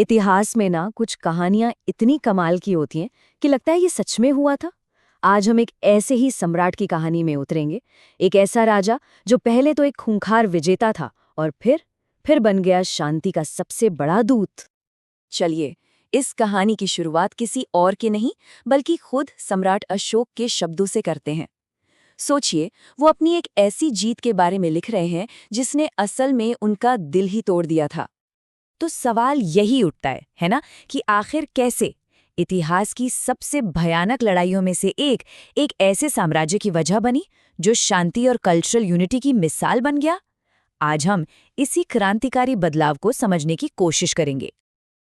इतिहास में ना कुछ कहानियां इतनी कमाल की होती हैं कि लगता है ये सच में हुआ था। आज हम एक ऐसे ही सम्राट की कहानी में उतरेंगे। एक ऐसा राजा जो पहले तो एक खूंखार विजेता था और फिर बन गया शांति का सबसे बड़ा दूत। चलिए, इस कहानी की शुरुआत किसी और के नहीं बल्कि खुद सम्राट अशोक के शब्दों से करते हैं। सोचिए, वो अपनी एक ऐसी जीत के बारे में लिख रहे हैं जिसने असल में उनका दिल ही तोड़ दिया था। तो सवाल यही उठता है ना, कि आखिर कैसे इतिहास की सबसे भयानक लड़ाइयों में से एक ऐसे साम्राज्य की वजह बनी जो शांति और कल्चरल यूनिटी की मिसाल बन गया। आज हम इसी क्रांतिकारी बदलाव को समझने की कोशिश करेंगे।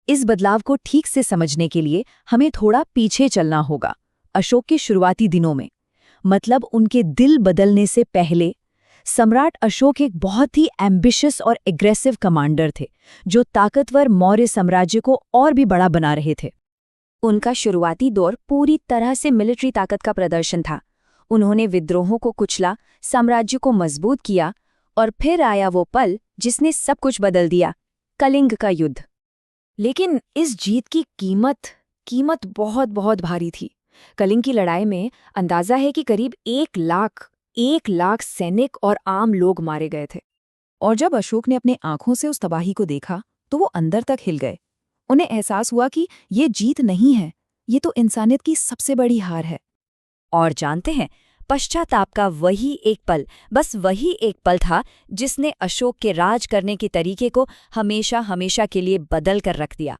इस बदलाव को ठीक से समझने के लिए हमें थोड़ा पीछे चलना होगा, अशोक के शुरुआती दिनों में, मतलब उनके दिल बदलने से पहले। सम्राट अशोक एक बहुत ही एम्बिशियस और एग्रेसिव कमांडर थे, जो ताकतवर मौर्य साम्राज्य को और भी बड़ा बना रहे थे। उनका शुरुआती दौर पूरी तरह से मिलिट्री ताकत का प्रदर्शन था। उन्होंने विद्रोहों को कुचला, साम्राज्य को मजबूत किया, और फिर आया वो पल जिसने सब कुछ बदल दिया, कलिंग का युद्ध। लेकिन इस जीत की कीमत बहुत बहुत भारी थी। कलिंग की लड़ाई में अंदाजा है कि करीब 1 लाख सैनिक और आम लोग मारे गए थे। और जब अशोक ने अपने आंखों से उस तबाही को देखा तो वो अंदर तक हिल गए। उन्हें एहसास हुआ कि ये जीत नहीं है, ये तो इंसानियत की सबसे बड़ी हार है। और जानते हैं, पश्चाताप का वही एक पल था जिसने अशोक के राज करने के तरीके को हमेशा हमेशा के लिए बदल कर रख दिया।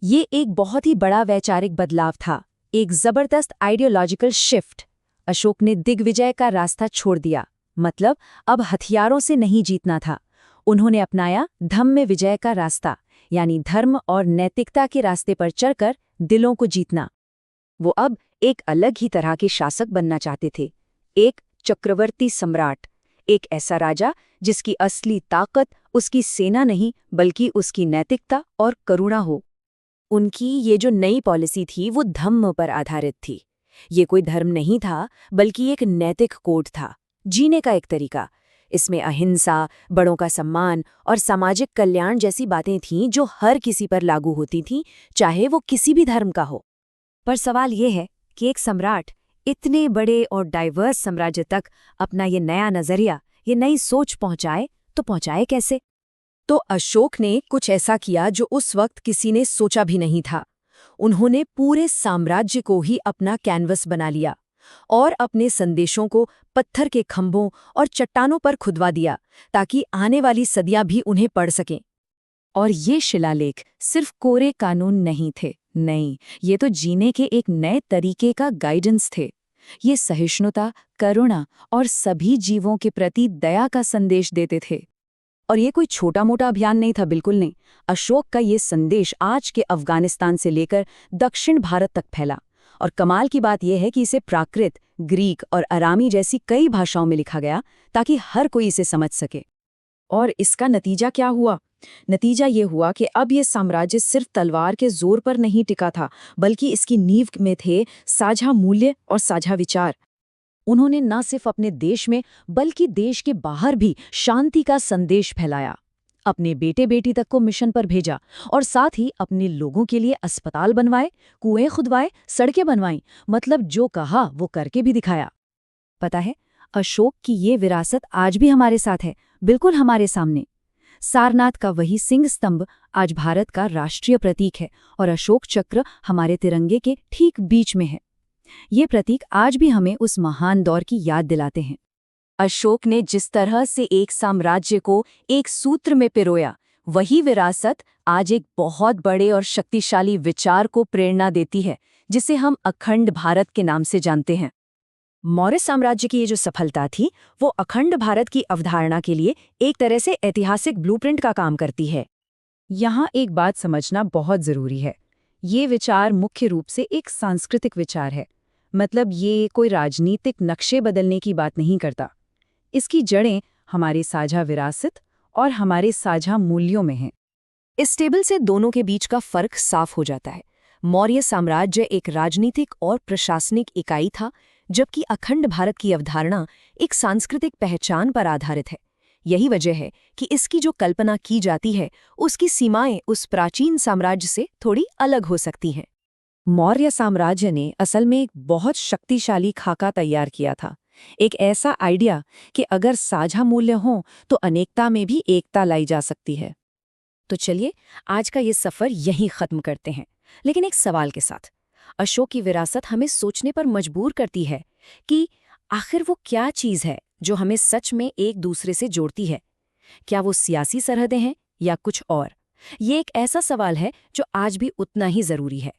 ये एक बहुत ही बड़ा वैचारिक बदलाव था, एक जबरदस्त आइडियोलॉजिकल शिफ्ट। अशोक ने दिग्विजय का रास्ता छोड़ दिया, मतलब अब हथियारों से नहीं जीतना था। उन्होंने अपनाया धम्म विजय का रास्ता, यानी धर्म और नैतिकता के रास्ते पर चढ़कर दिलों को जीतना। वो अब एक अलग ही तरह के शासक बनना चाहते थे, एक चक्रवर्ती सम्राट, एक ऐसा राजा जिसकी असली ताकत उसकी सेना नहीं बल्कि उसकी नैतिकता और करुणा हो। उनकी ये जो नई पॉलिसी थी वो धम्म पर आधारित थी। ये कोई धर्म नहीं था बल्कि एक नैतिक कोड था, जीने का एक तरीका। इसमें अहिंसा, बड़ों का सम्मान और सामाजिक कल्याण जैसी बातें थीं जो हर किसी पर लागू होती थीं, चाहे वो किसी भी धर्म का हो। पर सवाल ये है कि एक सम्राट इतने बड़े और डाइवर्स साम्राज्य तक अपना ये नया नजरिया, ये नई सोच पहुंचाए कैसे? तो अशोक ने कुछ ऐसा किया जो उस वक्त किसी ने सोचा भी नहीं था। उन्होंने पूरे साम्राज्य को ही अपना कैनवस बना लिया और अपने संदेशों को पत्थर के खंभों और चट्टानों पर खुदवा दिया, ताकि आने वाली सदियां भी उन्हें पढ़ सकें। और ये शिलालेख सिर्फ कोरे कानून नहीं थे, नहीं, ये तो जीने के एक नए तरीके का गाइडेंस थे। ये सहिष्णुता, करुणा और सभी जीवों के प्रति दया का संदेश देते थे। और ये कोई छोटा मोटा अभियान नहीं था, बिल्कुल नहीं। अशोक का ये संदेश आज के अफगानिस्तान से लेकर दक्षिण भारत तक फैला। और कमाल की बात यह है कि इसे प्राकृत, ग्रीक और अरामी जैसी कई भाषाओं में लिखा गया ताकि हर कोई इसे समझ सके। और इसका नतीजा क्या हुआ? नतीजा ये हुआ कि अब ये साम्राज्य सिर्फ तलवार के जोर पर नहीं टिका था, बल्कि इसकी नींव में थे साझा मूल्य और साझा विचार। उन्होंने न सिर्फ अपने देश में बल्कि देश के बाहर भी शांति का संदेश फैलाया। अपने बेटे बेटी तक को मिशन पर भेजा और साथ ही अपने लोगों के लिए अस्पताल बनवाए, कुएं खुदवाए, सड़कें बनवाईं, मतलब जो कहा वो करके भी दिखाया। पता है, अशोक की ये विरासत आज भी हमारे साथ है, बिल्कुल हमारे सामने। सारनाथ का वही सिंह स्तंभ आज भारत का राष्ट्रीय प्रतीक है और अशोक चक्र हमारे तिरंगे के ठीक बीच में है। ये प्रतीक आज भी हमें उस महान दौर की याद दिलाते हैं। अशोक ने जिस तरह से एक साम्राज्य को एक सूत्र में पिरोया, वही विरासत आज एक बहुत बड़े और शक्तिशाली विचार को प्रेरणा देती है, जिसे हम अखंड भारत के नाम से जानते हैं। मौर्य साम्राज्य की ये जो सफलता थी, वो अखंड भारत की अवधारणा के लिए एक तरह से ऐतिहासिक ब्लूप्रिंट का काम करती है। यहाँ एक बात समझना बहुत जरूरी है। ये विचार मुख्य रूप से एक सांस्कृतिक विचार है, मतलब ये कोई राजनीतिक नक्शे बदलने की बात नहीं करता। इसकी जड़ें हमारी साझा विरासत और हमारे साझा मूल्यों में हैं। इस टेबल से दोनों के बीच का फर्क साफ हो जाता है। मौर्य साम्राज्य एक राजनीतिक और प्रशासनिक इकाई था, जबकि अखंड भारत की अवधारणा एक सांस्कृतिक पहचान पर आधारित है। यही वजह है कि इसकी जो कल्पना की जाती है उसकी सीमाएं उस प्राचीन साम्राज्य से थोड़ी अलग हो सकती हैं। मौर्य साम्राज्य ने असल में एक बहुत शक्तिशाली खाका तैयार किया था। एक ऐसा आइडिया कि अगर साझा मूल्य हों तो अनेकता में भी एकता लाई जा सकती है। तो चलिए आज का ये सफ़र यहीं ख़त्म करते हैं, लेकिन एक सवाल के साथ। अशोक की विरासत हमें सोचने पर मजबूर करती है कि आखिर वो क्या चीज़ है जो हमें सच में एक दूसरे से जोड़ती है। क्या वो सियासी सरहदें हैं या कुछ और? ये एक ऐसा सवाल है जो आज भी उतना ही ज़रूरी है।